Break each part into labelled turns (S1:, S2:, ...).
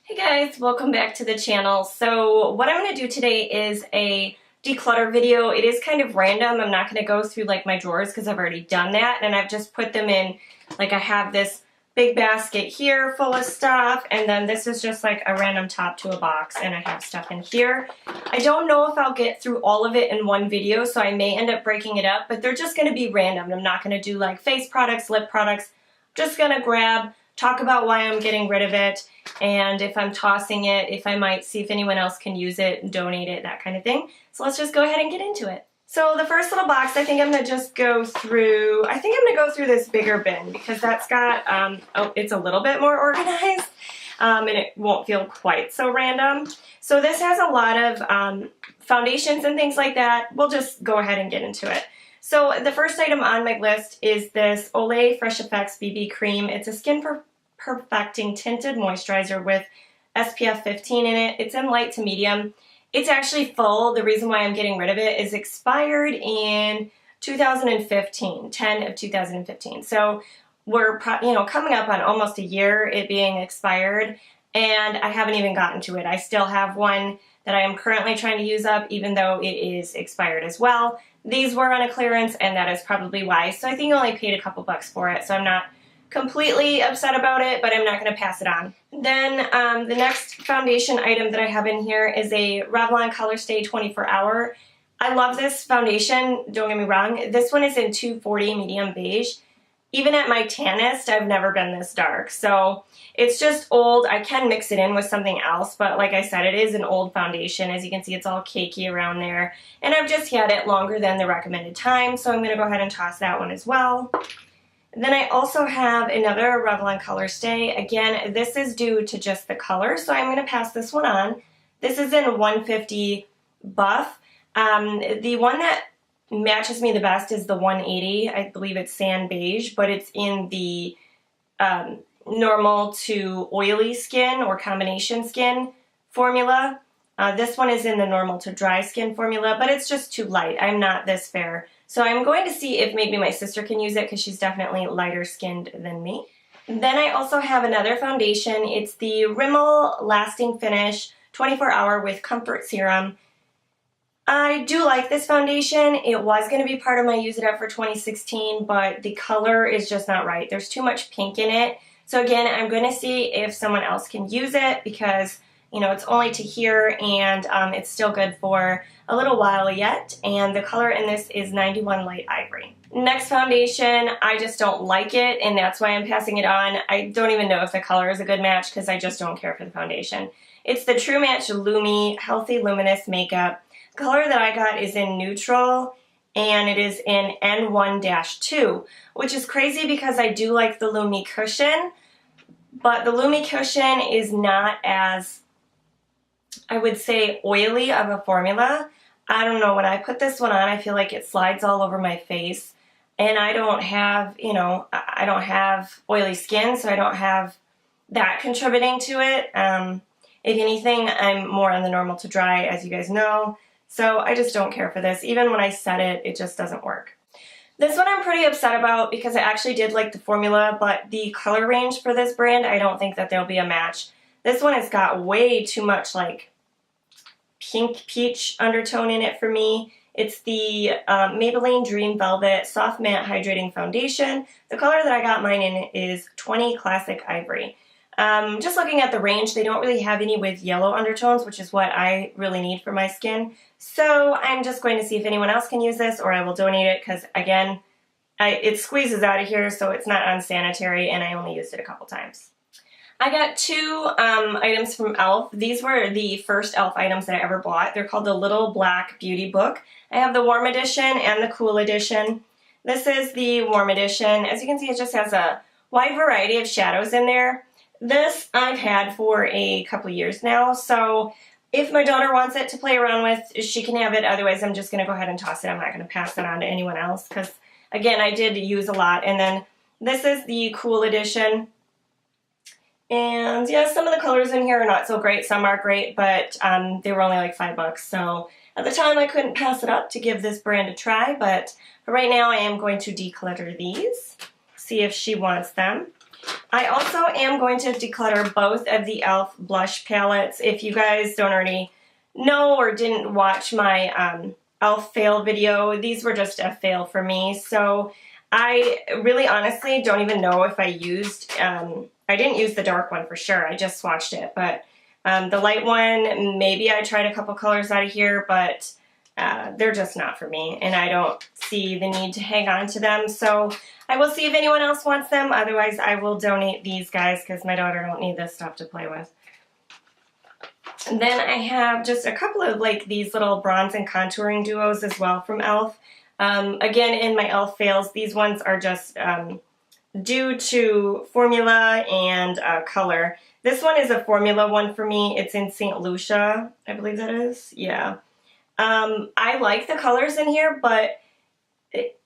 S1: Hey guys, welcome back to the channel. So what I'm going to do today is a declutter video. It is kind of random. I'm not going to go through like my drawers because I've already done that, and I've just put them in, like I have this big basket here full of stuff, and then this is just like a random top to a box, and I have stuff in here. I don't know if I'll get through all of it in one video, so I may end up breaking it up, but they're just going to be random. I'm not going to do like face products, lip products. I'm just going to grab, talk about why I'm getting rid of it, and if I'm tossing it, if I might see if anyone else can use it, donate it, that kind of thing. So let's just go ahead and get into it. So the first little box, I think I'm going to just go through, this bigger bin because that's got, it's a little bit more organized, and it won't feel quite so random. So this has a lot of foundations and things like that. We'll just go ahead and get into it. So the first item on my list is this Olay Fresh Effects BB Cream. It's a skin perfecting tinted moisturizer with SPF 15 in it. It's in light to medium. It's actually full. The reason why I'm getting rid of it is expired in 2015, 10 of 2015. So we're coming up on almost a year it being expired, and I haven't even gotten to it. I still have one that I am currently trying to use up, even though it is expired as well. These were on a clearance, and that is probably why. So I think I only paid a couple bucks for it, so I'm not completely upset about it, but I'm not going to pass it on. Then the next foundation item that I have in here is a Revlon Color Stay 24 Hour. I love this foundation, don't get me wrong. This one is in 240 medium beige. Even at my tannest, I've never been this dark. So it's just old. I can mix it in with something else, but like I said, it is an old foundation. As you can see, it's all cakey around there. And I've just had it longer than the recommended time, so I'm going to go ahead and toss that one as well. Then I also have another Revlon Color Stay. Again, this is due to just the color, so I'm going to pass this one on. This is in 150 Buff. The one that matches me the best is the 180. I believe it's sand beige, but it's in the normal to oily skin or combination skin formula. This one is in the normal to dry skin formula, but it's just too light. I'm not this fair. So I'm going to see if maybe my sister can use it because she's definitely lighter skinned than me. Then I also have another foundation. It's the Rimmel Lasting Finish 24 Hour with Comfort Serum. I do like this foundation. It was going to be part of my Use It Up for 2016, but the color is just not right. There's too much pink in it. So again, I'm going to see if someone else can use it because, you know, it's only to here, and it's still good for a little while yet, and the color in this is 91 Light Ivory. Next foundation, I just don't like it, and that's why I'm passing it on. I don't even know if the color is a good match because I just don't care for the foundation. It's the True Match Lumi Healthy Luminous Makeup. The color that I got is in neutral, and it is in N1-2, which is crazy because I do like the Lumi cushion, but the Lumi cushion is not as, I would say, oily of a formula. I don't know, when I put this one on, I feel like it slides all over my face, and I don't have, I don't have oily skin, so I don't have that contributing to it. If anything, I'm more on the normal to dry, as you guys know, so I just don't care for this. Even when I set it, it just doesn't work. This one I'm pretty upset about because I actually did like the formula, but the color range for this brand, I don't think that there'll be a match. This one has got way too much like pink peach undertone in it for me. It's the Maybelline Dream Velvet Soft Matte Hydrating Foundation. The color that I got mine in is 20 Classic Ivory. Just looking at the range, they don't really have any with yellow undertones, which is what I really need for my skin. So I'm just going to see if anyone else can use this, or I will donate it because, again, it squeezes out of here, so it's not unsanitary, and I only used it a couple times. I got two items from e.l.f. These were the first e.l.f. items that I ever bought. They're called the Little Black Beauty Book. I have the Warm Edition and the Cool Edition. This is the Warm Edition. As you can see, it just has a wide variety of shadows in there. This I've had for a couple years now, so if my daughter wants it to play around with, she can have it. Otherwise, I'm just going to go ahead and toss it. I'm not going to pass it on to anyone else because, again, I did use a lot. And then this is the Cool Edition. And yeah, some of the colors in here are not so great. Some are great, but they were only like $5. So at the time I couldn't pass it up to give this brand a try, but for right now I am going to declutter these, see if she wants them. I also am going to declutter both of the e.l.f. blush palettes. If you guys don't already know or didn't watch my e.l.f. fail video, these were just a fail for me. So I really honestly don't even know if I used, I didn't use the dark one for sure, I just swatched it, but the light one, maybe I tried a couple colors out of here, but they're just not for me, and I don't see the need to hang on to them. So I will see if anyone else wants them. Otherwise, I will donate these guys because my daughter don't need this stuff to play with. And then I have just a couple of like these little bronze and contouring duos as well from e.l.f. Again, in my e.l.f. fails, these ones are just due to formula and color. This one is a formula one for me. It's in St. Lucia, I believe that is. Yeah. I like the colors in here, but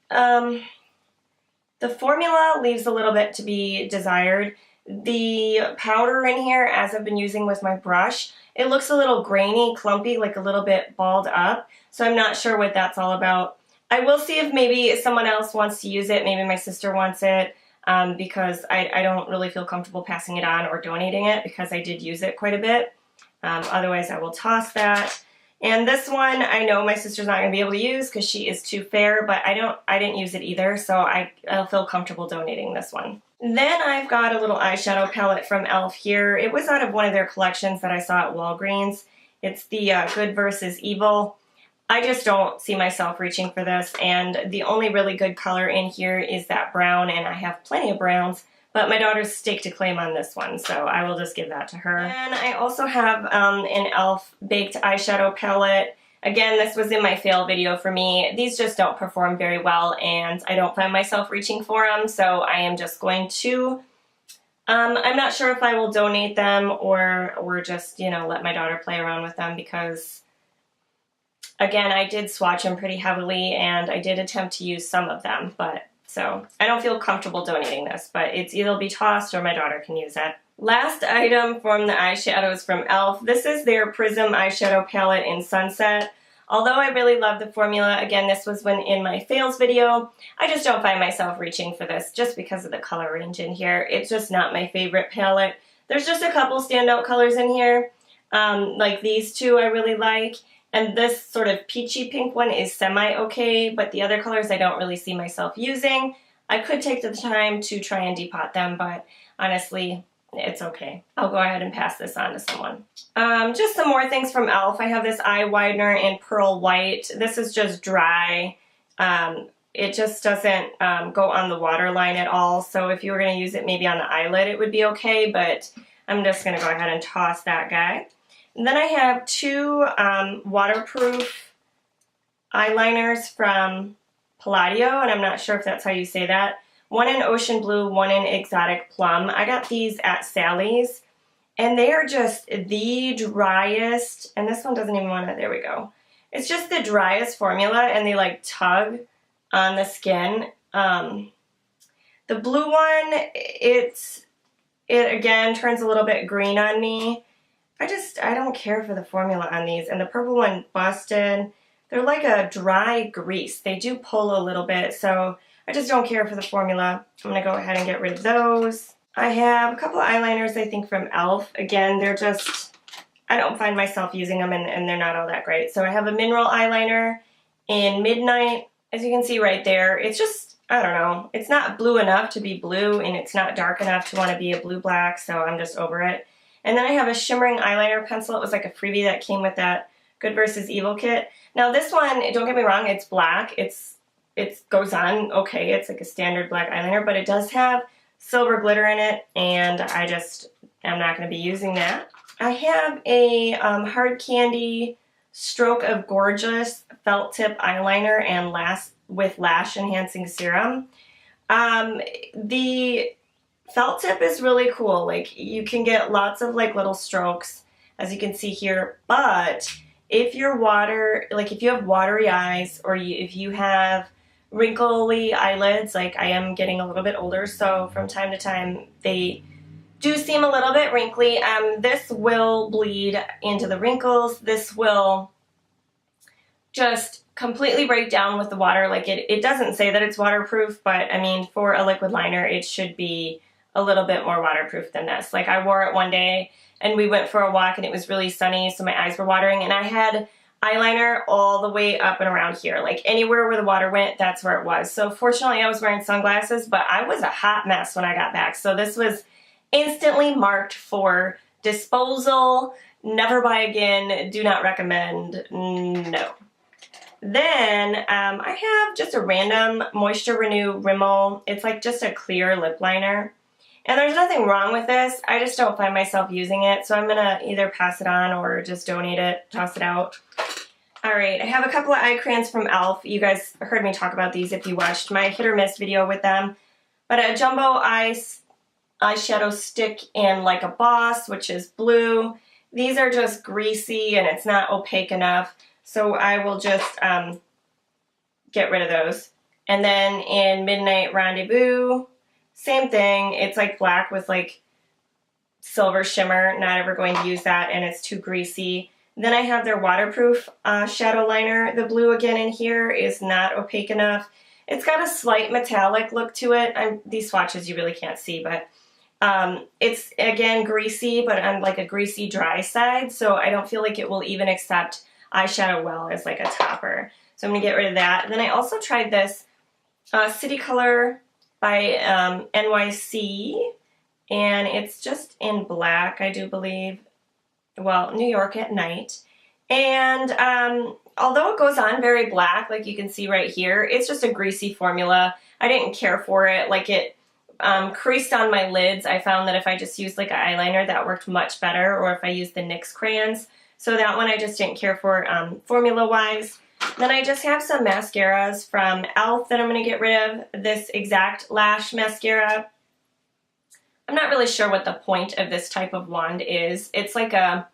S1: the formula leaves a little bit to be desired. The powder in here, as I've been using with my brush, it looks a little grainy, clumpy, like a little bit balled up. So I'm not sure what that's all about. I will see if maybe someone else wants to use it. Maybe my sister wants it because I don't really feel comfortable passing it on or donating it because I did use it quite a bit. Otherwise, I will toss that. And this one, I know my sister's not going to be able to use because she is too fair, but I didn't use it either, so I'll feel comfortable donating this one. Then I've got a little eyeshadow palette from e.l.f. here. It was out of one of their collections that I saw at Walgreens. It's the Good versus Evil. I just don't see myself reaching for this, and the only really good color in here is that brown, and I have plenty of browns. But my daughter's stake to claim on this one, so I will just give that to her. And I also have an e.l.f. baked eyeshadow palette. Again, this was in my fail video for me. These just don't perform very well, and I don't find myself reaching for them, so I am just going to, I'm not sure if I will donate them or just, you know, let my daughter play around with them because, again, I did swatch them pretty heavily, and I did attempt to use some of them, but so I don't feel comfortable donating this, but it's either be tossed or my daughter can use it. Last item from the eyeshadows from e.l.f. This is their Prism eyeshadow palette in Sunset. Although I really love the formula, again, this was in my fails video, I just don't find myself reaching for this just because of the color range in here. It's just not my favorite palette. There's just a couple standout colors in here, like these two I really like. And this sort of peachy pink one is semi-okay, but the other colors I don't really see myself using. I could take the time to try and depot them, but honestly, it's okay. I'll go ahead and pass this on to someone. Just some more things from e.l.f. I have this eye widener in Pearl White. This is just dry. It just doesn't go on the waterline at all, so if you were going to use it maybe on the eyelid, it would be okay, but I'm just going to go ahead and toss that guy. And then I have two waterproof eyeliners from Palladio, and I'm not sure if that's how you say that. One in Ocean Blue, one in Exotic Plum. I got these at Sally's, and they are just the driest, and this one doesn't even want to, there we go. It's just the driest formula, and they like tug on the skin. The blue one, it again turns a little bit green on me. I don't care for the formula on these. And the purple one busted. They're like a dry grease. They do pull a little bit, so I just don't care for the formula. I'm going to go ahead and get rid of those. I have a couple of eyeliners, I think, from e.l.f. Again, they're just, I don't find myself using them, and they're not all that great. So I have a mineral eyeliner in Midnight. As you can see right there, it's just, I don't know. It's not blue enough to be blue, and it's not dark enough to want to be a blue-black, so I'm just over it. And then I have a shimmering eyeliner pencil. It was like a freebie that came with that Good versus Evil kit. Now this one, don't get me wrong, it's black. It goes on okay. It's like a standard black eyeliner, but it does have silver glitter in it, and I just am not going to be using that. I have a Hard Candy Stroke of Gorgeous felt tip eyeliner and with lash enhancing serum. The felt tip is really cool. Like, you can get lots of like little strokes, as you can see here, but if you're if you have watery eyes, or if you have wrinkly eyelids, like I am getting a little bit older, so from time to time they do seem a little bit wrinkly. This will bleed into the wrinkles. This will just completely break down with the water. Like, it doesn't say that it's waterproof, but I mean, for a liquid liner, it should be a little bit more waterproof than this. Like I wore it one day and we went for a walk and it was really sunny, so my eyes were watering, and I had eyeliner all the way up and around here. Like anywhere where the water went, that's where it was. So fortunately I was wearing sunglasses, but I was a hot mess when I got back. So this was instantly marked for disposal, never buy again, do not recommend, no. Then I have just a random Moisture Renew Rimmel. It's like just a clear lip liner. And there's nothing wrong with this. I just don't find myself using it. So I'm going to either pass it on or just donate it, toss it out. Alright, I have a couple of eye crayons from e.l.f. You guys heard me talk about these if you watched my hit or miss video with them. But a jumbo eyeshadow stick in Like a Boss, which is blue. These are just greasy and it's not opaque enough. So I will just get rid of those. And then in Midnight Rendezvous, same thing. It's like black with like silver shimmer. Not ever going to use that, and it's too greasy. Then I have their waterproof shadow liner. The blue again in here is not opaque enough. It's got a slight metallic look to it. These swatches you really can't see, but it's again greasy, but on like a greasy dry side. So I don't feel like it will even accept eyeshadow well as like a topper. So I'm going to get rid of that. And then I also tried this City Color by NYC, and it's just in black, I do believe. Well, New York at Night. And although it goes on very black, like you can see right here, it's just a greasy formula. I didn't care for it. Like it creased on my lids. I found that if I just used like an eyeliner, that worked much better, or if I used the NYX crayons. So that one I just didn't care for formula-wise. Then I just have some mascaras from e.l.f. that I'm going to get rid of. This Exact Lash Mascara. I'm not really sure what the point of this type of wand is. It's like a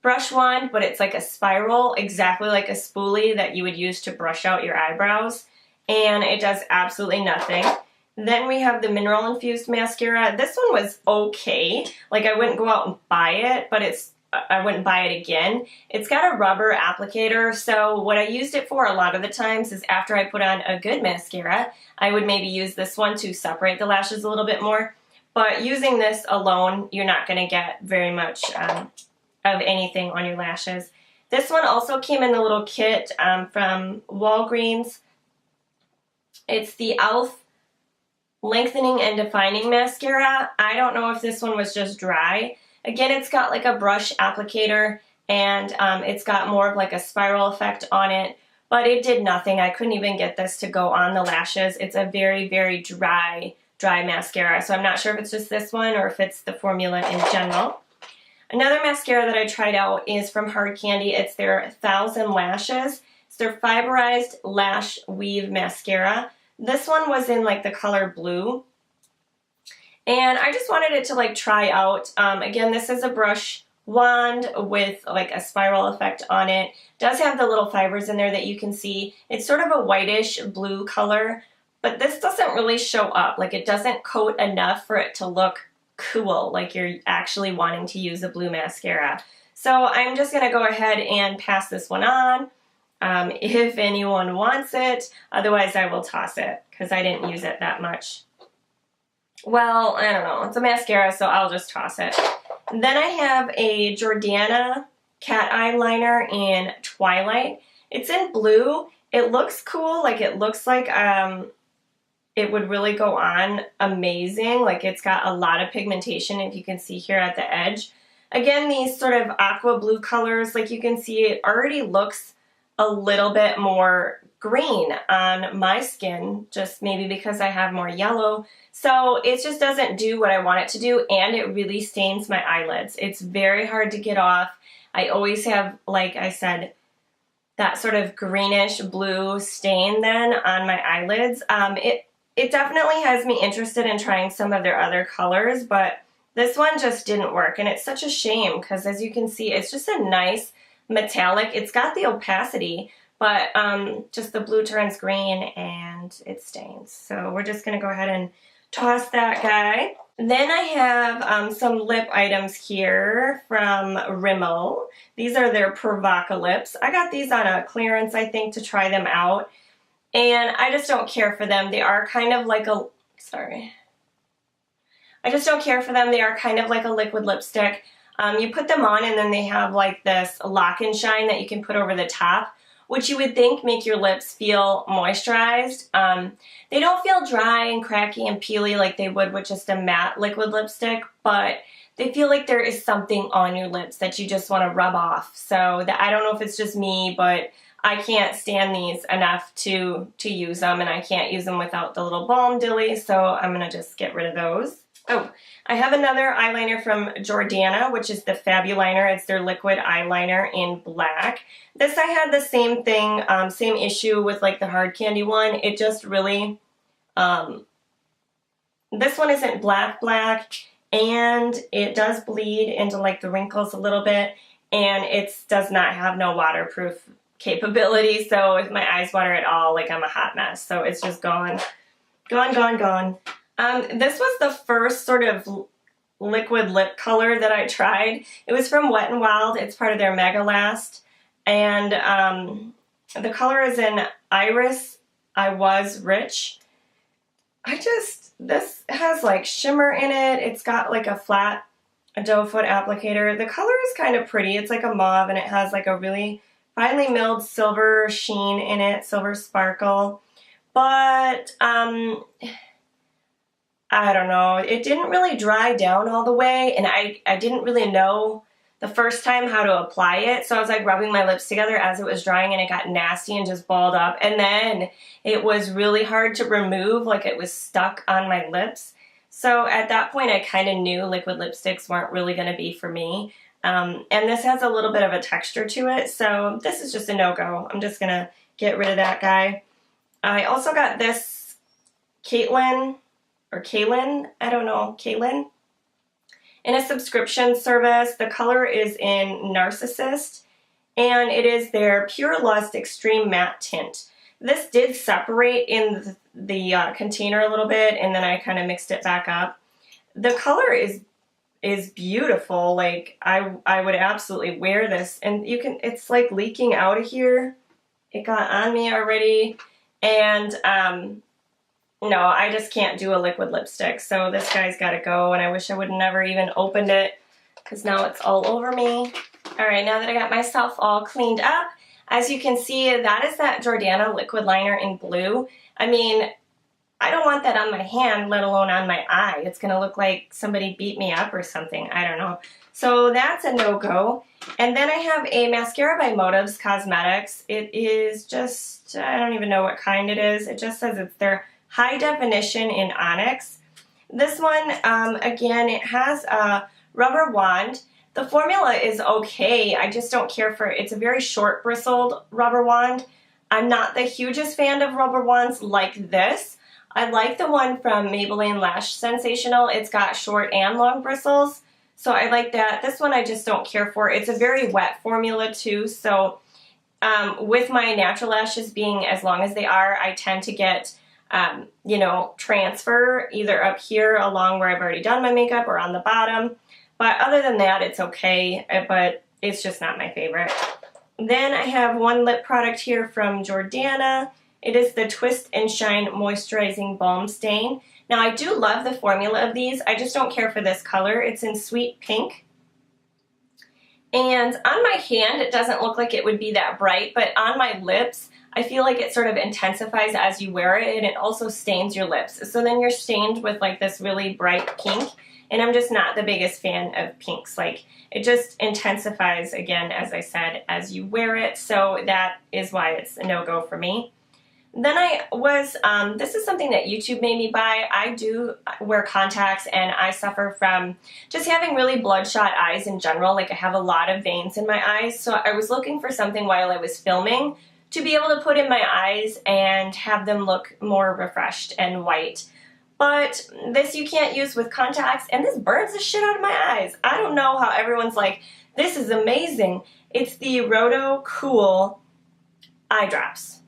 S1: brush wand, but it's like a spiral, exactly like a spoolie that you would use to brush out your eyebrows. And it does absolutely nothing. Then we have the Mineral Infused Mascara. This one was okay. Like I wouldn't go out and buy it, but I wouldn't buy it again. It's got a rubber applicator, so what I used it for a lot of the times is after I put on a good mascara, I would maybe use this one to separate the lashes a little bit more. But using this alone, you're not going to get very much of anything on your lashes. This one also came in the little kit from Walgreens. It's the e.l.f. Lengthening and Defining Mascara. I don't know if this one was just dry. Again, it's got like a brush applicator, and it's got more of like a spiral effect on it, but it did nothing. I couldn't even get this to go on the lashes. It's a very, very dry mascara, so I'm not sure if it's just this one or if it's the formula in general. Another mascara that I tried out is from Hard Candy. It's their 1000 Lashes. It's their Fiberized Lash Weave Mascara. This one was in like the color blue. And I just wanted it to like try out. Again, this is a brush wand with like a spiral effect on it. It does have the little fibers in there that you can see. It's sort of a whitish blue color, but this doesn't really show up. Like it doesn't coat enough for it to look cool, like you're actually wanting to use a blue mascara. So I'm just going to go ahead and pass this one on if anyone wants it. Otherwise I will toss it because I didn't use it that much. Well, I don't know. It's a mascara, so I'll just toss it. Then I have a Jordana cat eyeliner in Twilight. It's in blue. It looks cool. Like it looks like it would really go on amazing. Like it's got a lot of pigmentation, if you can see here at the edge. Again, these sort of aqua blue colors, like you can see, it already looks a little bit more green on my skin, just maybe because I have more yellow. So it just doesn't do what I want it to do, and it really stains my eyelids. It's very hard to get off. I always have, like I said, that sort of greenish blue stain then on my eyelids. It definitely has me interested in trying some of their other colors, but this one just didn't work, and it's such a shame because as you can see, it's just a nice metallic. It's got the opacity, but just the blue turns green and it stains. So we're just going to go ahead and toss that guy. Then I have some lip items here from Rimmel. These are their Provoca lips. I got these on a clearance, I think, to try them out. And I just don't care for them. They are kind of like a, I just don't care for them. They are kind of like a liquid lipstick. You put them on and then they have like this lock and shine that you can put over the top, which you would think make your lips feel moisturized. They don't feel dry and cracky and peely like they would with just a matte liquid lipstick, but they feel like there is something on your lips that you just want to rub off. So I don't know if it's just me, but I can't stand these enough to use them, and I can't use them without the little balm dilly, so I'm going to just get rid of those. Oh, I have another eyeliner from Jordana, which is the Fabuliner. It's their liquid eyeliner in black. This I had the same thing, same issue with like the hard candy one. It just really, this one isn't black, and it does bleed into like the wrinkles a little bit, and it does not have no waterproof capability. So if my eyes water at all, like I'm a hot mess. So it's just gone. This was the first sort of liquid lip color that I tried. It was from Wet n Wild. It's part of their Mega Last. And the color is in Iris I Was Rich. This has like shimmer in it. It's got like a flat doe foot applicator. The color is kind of pretty. It's like a mauve and it has like a really finely milled silver sheen in it, silver sparkle. But I don't know, it didn't really dry down all the way, and I didn't really know the first time how to apply it, so I was like rubbing my lips together as it was drying, and it got nasty and just balled up, and then it was really hard to remove, like it was stuck on my lips. So at that point I kind of knew liquid lipsticks weren't really going to be for me, and this has a little bit of a texture to it, so this is just a no-go. I'm just going to get rid of that guy. I also got this Kaylin, in a subscription service. The color is in Narcissist, and it is their Pure Lust Extreme Matte Tint. This did separate in the container a little bit, and then I kind of mixed it back up. The color is beautiful. Like I would absolutely wear this, and it's like leaking out of here. It got on me already, and no, I just can't do a liquid lipstick, so this guy's got to go, and I wish I would have never even opened it, because now it's all over me. Alright, now that I got myself all cleaned up, as you can see, that is that Jordana liquid liner in blue. I mean, I don't want that on my hand, let alone on my eye. It's going to look like somebody beat me up or something. I don't know. So that's a no-go. And then I have a mascara by Motives Cosmetics. It is just, I don't even know what kind it is. It just says it's their High Definition in Onyx. This one, again, it has a rubber wand. The formula is okay. I just don't care for it. It's a very short bristled rubber wand. I'm not the hugest fan of rubber wands like this. I like the one from Maybelline Lash Sensational. It's got short and long bristles, so I like that. This one I just don't care for. It's a very wet formula too, so with my natural lashes being as long as they are, I tend to get you know, transfer either up here along where I've already done my makeup or on the bottom. But other than that, it's okay, but it's just not my favorite. Then I have one lip product here from Jordana. It is the Twist and Shine Moisturizing Balm Stain. Now I do love the formula of these. I just don't care for this color. It's in Sweet Pink. And on my hand, it doesn't look like it would be that bright, but on my lips, I feel like it sort of intensifies as you wear it, and it also stains your lips. So then you're stained with like this really bright pink, and I'm just not the biggest fan of pinks. Like, it just intensifies, again, as I said, as you wear it, so that is why it's a no-go for me. Then this is something that YouTube made me buy. I do wear contacts, and I suffer from just having really bloodshot eyes in general. Like, I have a lot of veins in my eyes, so I was looking for something while I was filming to be able to put in my eyes and have them look more refreshed and white. But this you can't use with contacts, and this burns the shit out of my eyes. I don't know how everyone's like, this is amazing. It's the Roto Cool eye drops.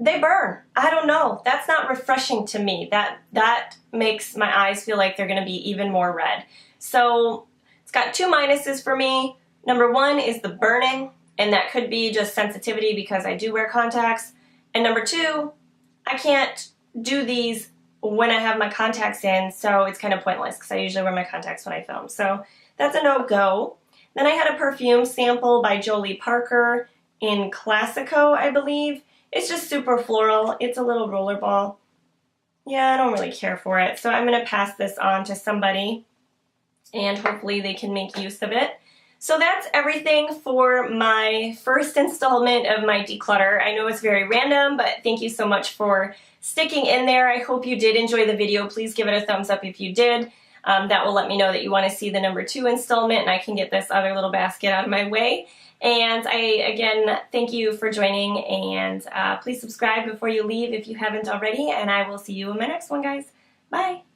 S1: They burn. I don't know. That's not refreshing to me. That makes my eyes feel like they're going to be even more red. So it's got two minuses for me. Number one is the burning, and that could be just sensitivity because I do wear contacts. And number two, I can't do these when I have my contacts in, so it's kind of pointless because I usually wear my contacts when I film. So that's a no-go. Then I had a perfume sample by Jolie Parker in Classico, I believe. It's just super floral. It's a little rollerball. Yeah, I don't really care for it. So I'm going to pass this on to somebody and hopefully they can make use of it. So that's everything for my first installment of my declutter. I know it's very random, but thank you so much for sticking in there. I hope you did enjoy the video. Please give it a thumbs up if you did. That will let me know that you want to see the number 2 installment and I can get this other little basket out of my way. And again, thank you for joining, and please subscribe before you leave if you haven't already, and I will see you in my next one, guys. Bye!